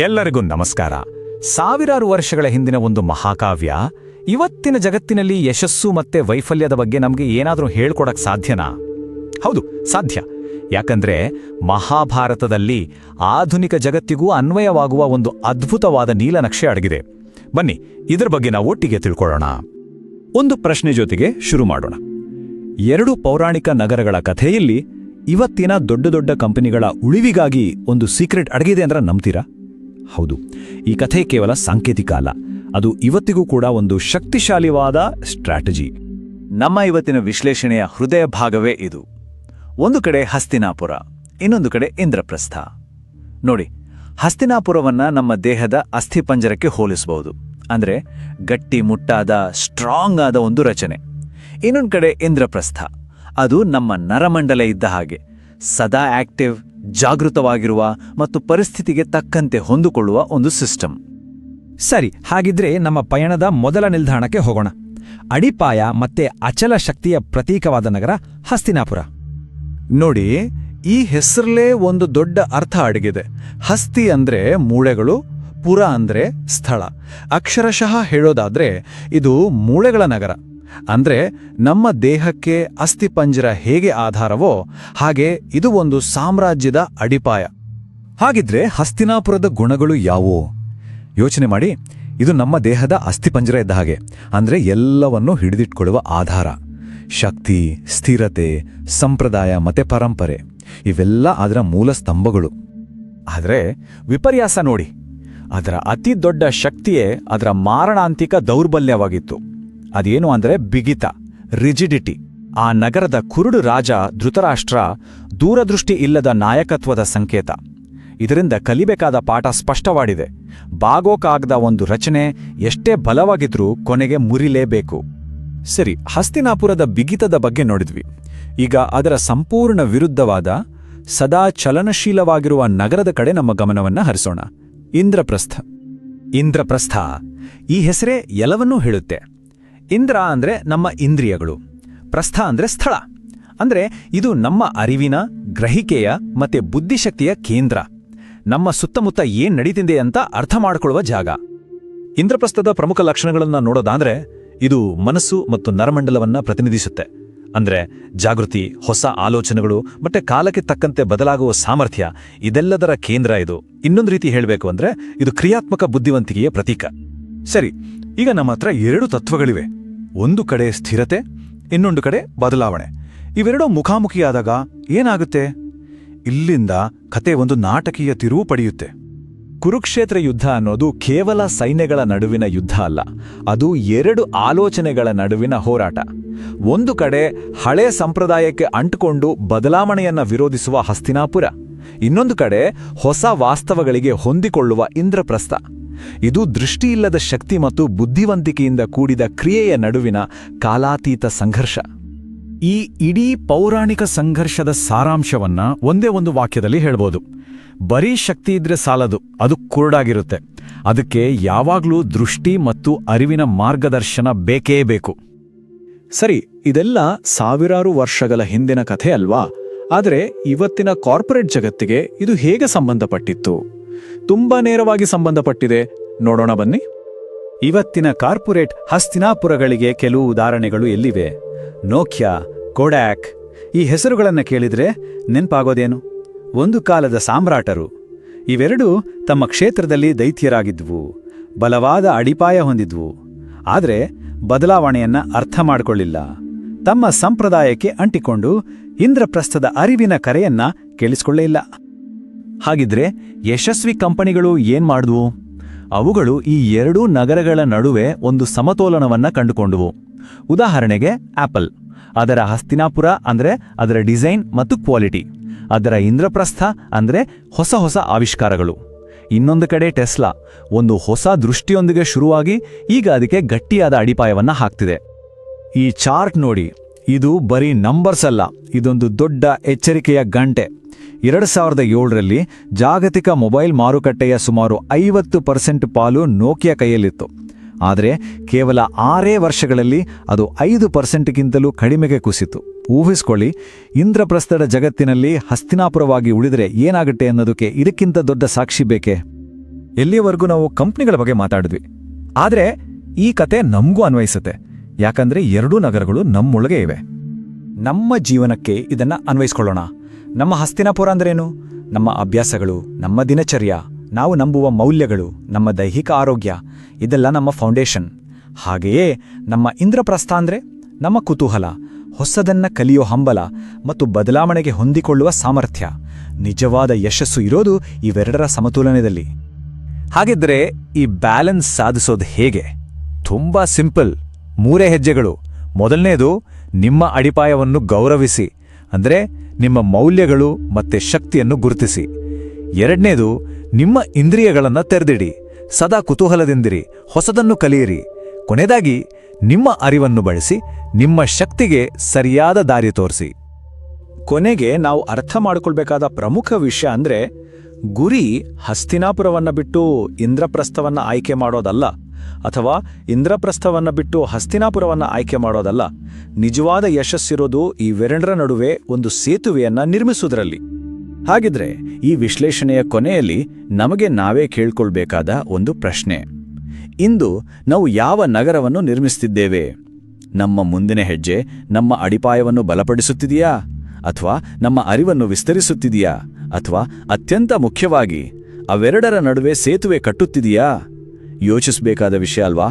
ಎಲ್ಲರಿಗೂ ನಮಸ್ಕಾರ. ಸಾವಿರಾರು ವರ್ಷಗಳ ಹಿಂದಿನ ಒಂದು ಮಹಾಕಾವ್ಯ ಇವತ್ತಿನ ಜಗತ್ತಿನಲ್ಲಿ ಯಶಸ್ಸು ಮತ್ತೆ ವೈಫಲ್ಯದ ಬಗ್ಗೆ ನಮಗೆ ಏನಾದರೂ ಹೇಳ್ಕೊಡಕ್ ಸಾಧ್ಯನಾ? ಹೌದು, ಸಾಧ್ಯ. ಯಾಕಂದ್ರೆ ಮಹಾಭಾರತದಲ್ಲಿ ಆಧುನಿಕ ಜಗತ್ತಿಗೂ ಅನ್ವಯವಾಗುವ ಒಂದು ಅದ್ಭುತವಾದ ನೀಲನಕ್ಷೆ ಅಡಗಿದೆ. ಬನ್ನಿ, ಇದರ ಬಗ್ಗೆ ನಾವು ಒಟ್ಟಿಗೆ ತಿಳ್ಕೊಳ್ಳೋಣ. ಒಂದು ಪ್ರಶ್ನೆ ಜೊತೆಗೆ ಶುರು ಮಾಡೋಣ. ಎರಡು ಪೌರಾಣಿಕ ನಗರಗಳ ಕಥೆಯಲ್ಲಿ ಇವತ್ತಿನ ದೊಡ್ಡ ದೊಡ್ಡ ಕಂಪನಿಗಳ ಉಳಿವಿಗಾಗಿ ಒಂದು ಸೀಕ್ರೆಟ್ ಅಡಗಿದೆ ಅಂದ್ರೆ ನಂಬ್ತೀರಾ? ಹೌದು, ಈ ಕಥೆ ಕೇವಲ ಸಾಂಕೇತಿಕ ಅಲ್ಲ, ಅದು ಇವತ್ತಿಗೂ ಕೂಡ ಒಂದು ಶಕ್ತಿಶಾಲಿವಾದ ಸ್ಟ್ರಾಟಜಿ. ನಮ್ಮ ಇವತ್ತಿನ ವಿಶ್ಲೇಷಣೆಯ ಹೃದಯ ಭಾಗವೇ ಇದು. ಒಂದು ಕಡೆ ಹಸ್ತಿನಾಪುರ, ಇನ್ನೊಂದು ಕಡೆ ಇಂದ್ರಪ್ರಸ್ಥ. ನೋಡಿ, ಹಸ್ತಿನಾಪುರವನ್ನ ನಮ್ಮ ದೇಹದ ಅಸ್ಥಿಪಂಜರಕ್ಕೆ ಹೋಲಿಸಬಹುದು. ಅಂದ್ರೆ ಗಟ್ಟಿ ಮುಟ್ಟಾದ ಸ್ಟ್ರಾಂಗ್ ಆದ ಒಂದು ರಚನೆ. ಇನ್ನೊಂದು ಕಡೆ ಇಂದ್ರಪ್ರಸ್ಥ, ಅದು ನಮ್ಮ ನರಮಂಡಲ ಇದ್ದ ಹಾಗೆ, ಸದಾ ಆಕ್ಟಿವ್, ಜಾಗೃತವಾಗಿರುವ ಮತ್ತು ಪರಿಸ್ಥಿತಿಗೆ ತಕ್ಕಂತೆ ಹೊಂದಿಕೊಳ್ಳುವ ಒಂದು ಸಿಸ್ಟಮ್. ಸರಿ, ಹಾಗಿದ್ರೆ ನಮ್ಮ ಪಯಣದ ಮೊದಲ ನಿಲ್ದಾಣಕ್ಕೆ ಹೋಗೋಣ. ಅಡಿಪಾಯ ಮತ್ತೆ ಅಚಲ ಶಕ್ತಿಯ ಪ್ರತೀಕವಾದ ನಗರ ಹಸ್ತಿನಾಪುರ. ನೋಡಿ, ಈ ಹೆಸರಲ್ಲೇ ಒಂದು ದೊಡ್ಡ ಅರ್ಥ ಅಡಗಿದೆ. ಹಸ್ತಿ ಅಂದ್ರೆ ಮೂಳೆಗಳು, ಪುರ ಅಂದ್ರೆ ಸ್ಥಳ. ಅಕ್ಷರಶಃ ಹೇಳೋದಾದ್ರೆ ಇದು ಮೂಳೆಗಳ ನಗರ. ಅಂದ್ರೆ ನಮ್ಮ ದೇಹಕ್ಕೆ ಅಸ್ಥಿಪಂಜರ ಹೇಗೆ ಆಧಾರವೋ ಹಾಗೆ ಇದು ಒಂದು ಸಾಮ್ರಾಜ್ಯದ ಅಡಿಪಾಯ. ಹಾಗಿದ್ರೆ ಹಸ್ತಿನಾಪುರದ ಗುಣಗಳು ಯಾವುವು? ಯೋಚನೆ ಮಾಡಿ. ಇದು ನಮ್ಮ ದೇಹದ ಅಸ್ಥಿಪಂಜರ ಇದ್ದ ಹಾಗೆ, ಅಂದ್ರೆ ಎಲ್ಲವನ್ನೂ ಹಿಡಿದಿಟ್ಕೊಳ್ಳುವ ಆಧಾರ. ಶಕ್ತಿ, ಸ್ಥಿರತೆ, ಸಂಪ್ರದಾಯ ಮತ್ತೆ ಪರಂಪರೆ ಇವೆಲ್ಲ ಅದರ ಮೂಲ ಸ್ತಂಭಗಳು. ಆದ್ರೆ ವಿಪರ್ಯಾಸ ನೋಡಿ, ಅದರ ಅತಿ ದೊಡ್ಡ ಶಕ್ತಿಯೇ ಅದರ ಮಾರಣಾಂತಿಕ ದೌರ್ಬಲ್ಯವಾಗಿತ್ತು. ಅದೇನು ಅಂದ್ರೆ ಬಿಗಿತ, ರಿಜಿಡಿಟಿ. ಆ ನಗರದ ಕುರುಡು ರಾಜ ಧೃತರಾಷ್ಟ್ರ ದೂರದೃಷ್ಟಿ ಇಲ್ಲದ ನಾಯಕತ್ವದ ಸಂಕೇತ. ಇದರಿಂದ ಕಲಿಬೇಕಾದ ಪಾಠ ಸ್ಪಷ್ಟವಾಗಿದೆ. ಬಾಗೋಕಾಗದ ಒಂದು ರಚನೆ ಎಷ್ಟೇ ಬಲವಾಗಿದ್ರೂ ಕೊನೆಗೆ ಮುರಿಲೇಬೇಕು. ಸರಿ, ಹಸ್ತಿನಾಪುರದ ಬಿಗಿತದ ಬಗ್ಗೆ ನೋಡಿದ್ವಿ. ಈಗ ಅದರ ಸಂಪೂರ್ಣ ವಿರುದ್ಧವಾದ, ಸದಾ ಚಲನಶೀಲವಾಗಿರುವ ನಗರದ ಕಡೆ ನಮ್ಮ ಗಮನವನ್ನ ಹರಿಸೋಣ. ಇಂದ್ರಪ್ರಸ್ಥ. ಇಂದ್ರಪ್ರಸ್ಥ ಈ ಹೆಸರೇ ಎಲ್ಲವನ್ನೂ ಹೇಳುತ್ತೆ. ಇಂದ್ರ ಅಂದ್ರೆ ನಮ್ಮ ಇಂದ್ರಿಯಗಳು, ಪ್ರಸ್ಥ ಅಂದ್ರೆ ಸ್ಥಳ. ಅಂದ್ರೆ ಇದು ನಮ್ಮ ಅರಿವಿನ, ಗ್ರಹಿಕೆಯ ಮತ್ತೆ ಬುದ್ಧಿಶಕ್ತಿಯ ಕೇಂದ್ರ. ನಮ್ಮ ಸುತ್ತಮುತ್ತ ಏನ್ ನಡೀತಿದೆ ಅಂತ ಅರ್ಥ ಮಾಡಿಕೊಳ್ಳುವ ಜಾಗ. ಇಂದ್ರಪ್ರಸ್ಥದ ಪ್ರಮುಖ ಲಕ್ಷಣಗಳನ್ನ ನೋಡೋದಾದ್ರೆ ಇದು ಮನಸ್ಸು ಮತ್ತು ನರಮಂಡಲವನ್ನ ಪ್ರತಿನಿಧಿಸುತ್ತೆ. ಅಂದ್ರೆ ಜಾಗೃತಿ, ಹೊಸ ಆಲೋಚನೆಗಳು ಮತ್ತೆ ಕಾಲಕ್ಕೆ ತಕ್ಕಂತೆ ಬದಲಾಗುವ ಸಾಮರ್ಥ್ಯ, ಇದೆಲ್ಲದರ ಕೇಂದ್ರ ಇದು. ಇನ್ನೊಂದು ರೀತಿ ಹೇಳಬೇಕು ಅಂದ್ರೆ ಇದು ಕ್ರಿಯಾತ್ಮಕ ಬುದ್ಧಿವಂತಿಕೆಯ ಪ್ರತೀಕ. ಸರಿ, ಈಗ ನಮ್ಮ ಹತ್ರ ಎರಡು ತತ್ವಗಳಿವೆ. ಒಂದು ಕಡೆ ಸ್ಥಿರತೆ, ಇನ್ನೊಂದು ಕಡೆ ಬದಲಾವಣೆ. ಇವೆರಡೂ ಮುಖಾಮುಖಿಯಾದಾಗ ಏನಾಗುತ್ತೆ? ಇಲ್ಲಿಂದ ಕತೆ ಒಂದು ನಾಟಕೀಯ ತಿರುವು ಪಡೆಯುತ್ತೆ. ಕುರುಕ್ಷೇತ್ರ ಯುದ್ಧ ಅನ್ನೋದು ಕೇವಲ ಸೈನ್ಯಗಳ ನಡುವಿನ ಯುದ್ಧ ಅಲ್ಲ, ಅದು ಎರಡು ಆಲೋಚನೆಗಳ ನಡುವಿನ ಹೋರಾಟ. ಒಂದು ಕಡೆ ಹಳೆ ಸಂಪ್ರದಾಯಕ್ಕೆ ಅಂಟುಕೊಂಡು ಬದಲಾವಣೆಯನ್ನ ವಿರೋಧಿಸುವ ಹಸ್ತಿನಾಪುರ, ಇನ್ನೊಂದು ಕಡೆ ಹೊಸ ವಾಸ್ತವಗಳಿಗೆ ಹೊಂದಿಕೊಳ್ಳುವ ಇಂದ್ರಪ್ರಸ್ಥ. ಇದು ದೃಷ್ಟಿಯಿಲ್ಲದ ಶಕ್ತಿ ಮತ್ತು ಬುದ್ಧಿವಂತಿಕೆಯಿಂದ ಕೂಡಿದ ಕ್ರಿಯೆಯ ನಡುವಿನ ಕಾಲಾತೀತ ಸಂಘರ್ಷ. ಈ ಇಡೀ ಪೌರಾಣಿಕ ಸಂಘರ್ಷದ ಸಾರಾಂಶವನ್ನ ಒಂದೇ ಒಂದು ವಾಕ್ಯದಲ್ಲಿ ಹೇಳ್ಬೋದು. ಬರೀ ಶಕ್ತಿ ಇದ್ರೆ ಸಾಲದು, ಅದು ಕುರುಡಾಗಿರುತ್ತೆ. ಅದಕ್ಕೆ ಯಾವಾಗ್ಲೂ ದೃಷ್ಟಿ ಮತ್ತು ಅರಿವಿನ ಮಾರ್ಗದರ್ಶನ ಬೇಕೇ ಬೇಕು. ಸರಿ, ಇದೆಲ್ಲ ಸಾವಿರಾರು ವರ್ಷಗಳ ಹಿಂದಿನ ಕಥೆ ಅಲ್ವಾ? ಆದರೆ ಇವತ್ತಿನ ಕಾರ್ಪೊರೇಟ್ ಜಗತ್ತಿಗೆ ಇದು ಹೇಗೆ ಸಂಬಂಧಪಟ್ಟಿತ್ತು? ತುಂಬಾ ನೇರವಾಗಿ ಸಂಬಂಧಪಟ್ಟಿದೆ. ನೋಡೋಣ ಬನ್ನಿ. ಇವತ್ತಿನ ಕಾರ್ಪೊರೇಟ್ ಹಸ್ತಿನಾಪುರಗಳಿಗೆ ಕೆಲವು ಉದಾಹರಣೆಗಳು ಎಲ್ಲಿವೆ? ನೋಕಿಯಾ, ಕೋಡ್ಯಾಕ್ ಈ ಹೆಸರುಗಳನ್ನು ಕೇಳಿದ್ರೆ ನೆನ್ಪಾಗೋದೇನು? ಒಂದು ಕಾಲದ ಸಾಮ್ರಾಟರು. ಇವೆರಡೂ ತಮ್ಮ ಕ್ಷೇತ್ರದಲ್ಲಿ ದೈತ್ಯರಾಗಿದ್ವು, ಬಲವಾದ ಅಡಿಪಾಯ ಹೊಂದಿದ್ವು. ಆದರೆ ಬದಲಾವಣೆಯನ್ನ ಅರ್ಥ ಮಾಡಿಕೊಳ್ಳಿಲ್ಲ. ತಮ್ಮ ಸಂಪ್ರದಾಯಕ್ಕೆ ಅಂಟಿಕೊಂಡು ಇಂದ್ರಪ್ರಸ್ಥದ ಅರಿವಿನ ಕರೆಯನ್ನ ಕೇಳಿಸಿಕೊಳ್ಳೇ ಇಲ್ಲ. ಹಾಗಿದ್ರೆ ಯಶಸ್ವಿ ಕಂಪನಿಗಳು ಏನ್ ಮಾಡಿದ್ವು? ಅವುಗಳು ಈ ಎರಡೂ ನಗರಗಳ ನಡುವೆ ಒಂದು ಸಮತೋಲನವನ್ನ ಕಂಡುಕೊಂಡವು. ಉದಾಹರಣೆಗೆ ಆಪಲ್, ಅದರ ಹಸ್ತಿನಾಪುರ ಅಂದ್ರೆ ಅದರ ಡಿಸೈನ್ ಮತ್ತು ಕ್ವಾಲಿಟಿ, ಅದರ ಇಂದ್ರಪ್ರಸ್ಥ ಅಂದ್ರೆ ಹೊಸ ಹೊಸ ಆವಿಷ್ಕಾರಗಳು. ಇನ್ನೊಂದು ಕಡೆ ಟೆಸ್ಲಾ, ಒಂದು ಹೊಸ ದೃಷ್ಟಿಯೊಂದಿಗೆ ಶುರುವಾಗಿ ಈಗ ಅದಕ್ಕೆ ಗಟ್ಟಿಯಾದ ಅಡಿಪಾಯವನ್ನ ಹಾಕ್ತಿದೆ. ಈ ಚಾರ್ಟ್ ನೋಡಿ, ಇದು ಬರೀ ನಂಬರ್ಸ್ ಅಲ್ಲ, ಇದೊಂದು ದೊಡ್ಡ ಎಚ್ಚರಿಕೆಯ ಗಂಟೆ. 2007ರಲ್ಲಿ ಜಾಗತಿಕ ಮೊಬೈಲ್ ಮಾರುಕಟ್ಟೆಯ ಸುಮಾರು 50% ಪಾಲು ನೋಕಿಯಾ ಕೈಯಲ್ಲಿತ್ತು. ಆದರೆ ಕೇವಲ 6 ವರ್ಷಗಳಲ್ಲಿ ಅದು 5%ಗಿಂತಲೂ ಕಡಿಮೆಗೆ ಕುಸಿತು. ಊಹಿಸ್ಕೊಳ್ಳಿ, ಇಂದ್ರಪ್ರಸ್ಥದ ಜಗತ್ತಿನಲ್ಲಿ ಹಸ್ತಿನಾಪುರವಾಗಿ ಉಳಿದರೆ ಏನಾಗುತ್ತೆ ಅನ್ನೋದಕ್ಕೆ ಇದಕ್ಕಿಂತ ದೊಡ್ಡ ಸಾಕ್ಷಿ ಬೇಕೆ? ಎಲ್ಲಿಯವರೆಗೂ ನಾವು ಕಂಪ್ನಿಗಳ ಬಗ್ಗೆ ಮಾತಾಡಿದ್ವಿ. ಆದ್ರೆ ಈ ಕತೆ ನಮಗೂ ಅನ್ವಯಿಸುತ್ತೆ, ಯಾಕಂದ್ರೆ ಎರಡೂ ನಗರಗಳು ನಮ್ಮೊಳಗೆ ಇವೆ. ನಮ್ಮ ಜೀವನಕ್ಕೆ ಇದನ್ನ ಅನ್ವಯಿಸ್ಕೊಳ್ಳೋಣ. ನಮ್ಮ ಹಸ್ತಿನಾಪುರ ಅಂದ್ರೇನು? ನಮ್ಮ ಅಭ್ಯಾಸಗಳು, ನಮ್ಮ ದಿನಚರ್ಯ, ನಾವು ನಂಬುವ ಮೌಲ್ಯಗಳು, ನಮ್ಮ ದೈಹಿಕ ಆರೋಗ್ಯ, ಇದೆಲ್ಲ ನಮ್ಮ ಫೌಂಡೇಶನ್. ಹಾಗೆಯೇ ನಮ್ಮ ಇಂದ್ರಪ್ರಸ್ಥ ಅಂದ್ರೆ ನಮ್ಮ ಕುತೂಹಲ, ಹೊಸದನ್ನ ಕಲಿಯೋ ಹಂಬಲ ಮತ್ತು ಬದಲಾವಣೆಗೆ ಹೊಂದಿಕೊಳ್ಳುವ ಸಾಮರ್ಥ್ಯ. ನಿಜವಾದ ಯಶಸ್ಸು ಇರೋದು ಇವೆರಡರ ಸಮತೋಲನದಲ್ಲಿ. ಹಾಗಿದ್ರೆ ಈ ಬ್ಯಾಲೆನ್ಸ್ ಸಾಧಿಸೋದು ಹೇಗೆ? ತುಂಬಾ ಸಿಂಪಲ್. 3 ಹೆಜ್ಜೆಗಳು. ಮೊದಲನೇದು, ನಿಮ್ಮ ಅಡಿಪಾಯವನ್ನು ಗೌರವಿಸಿ, ಅಂದ್ರೆ ನಿಮ್ಮ ಮೌಲ್ಯಗಳು ಮತ್ತೆ ಶಕ್ತಿಯನ್ನು ಗುರುತಿಸಿ. ಎರಡನೇದು, ನಿಮ್ಮ ಇಂದ್ರಿಯಗಳನ್ನ ತೆರೆದಿಡಿ, ಸದಾ ಕುತೂಹಲದಿಂದಿರಿ, ಹೊಸದನ್ನು ಕಲಿಯಿರಿ. ಕೊನೆಯದಾಗಿ, ನಿಮ್ಮ ಅರಿವನ್ನು ಬಳಸಿ ನಿಮ್ಮ ಶಕ್ತಿಗೆ ಸರಿಯಾದ ದಾರಿ ತೋರಿಸಿ. ಕೊನೆಗೆ ನಾವು ಅರ್ಥ ಮಾಡಿಕೊಳ್ಬೇಕಾದ ಪ್ರಮುಖ ವಿಷಯ ಅಂದ್ರೆ, ಗುರಿ ಹಸ್ತಿನಾಪುರವನ್ನ ಬಿಟ್ಟು ಇಂದ್ರಪ್ರಸ್ಥವನ್ನ ಆಯ್ಕೆ ಮಾಡೋದಲ್ಲ, ಅಥವಾ ಇಂದ್ರಪ್ರಸ್ಥವನ್ನ ಬಿಟ್ಟು ಹಸ್ತಿನಾಪುರವನ್ನ ಆಯ್ಕೆ ಮಾಡೋದಲ್ಲ. ನಿಜವಾದ ಯಶಸ್ಸಿರೋದು ಇವೆರಡರ ನಡುವೆ ಒಂದು ಸೇತುವೆಯನ್ನ ನಿರ್ಮಿಸುವುದರಲ್ಲಿ. ಹಾಗಿದ್ರೆ ಈ ವಿಶ್ಲೇಷಣೆಯ ಕೊನೆಯಲ್ಲಿ ನಮಗೆ ನಾವೇ ಕೇಳ್ಕೊಳ್ಬೇಕಾದ ಒಂದು ಪ್ರಶ್ನೆ: ಇಂದು ನಾವು ಯಾವ ನಗರವನ್ನು ನಿರ್ಮಿಸುತ್ತಿದ್ದೇವೆ? ನಮ್ಮ ಮುಂದಿನ ಹೆಜ್ಜೆ ನಮ್ಮ ಅಡಿಪಾಯವನ್ನು ಬಲಪಡಿಸುತ್ತಿದೆಯಾ, ಅಥವಾ ನಮ್ಮ ಅರಿವನ್ನು ವಿಸ್ತರಿಸುತ್ತಿದೆಯಾ, ಅಥವಾ ಅತ್ಯಂತ ಮುಖ್ಯವಾಗಿ ಅವೆರಡರ ನಡುವೆ ಸೇತುವೆ ಕಟ್ಟುತ್ತಿದೆಯಾ? ಯೋಚಿಸಬೇಕಾದ ವಿಷಯ ಅಲ್ವಾ?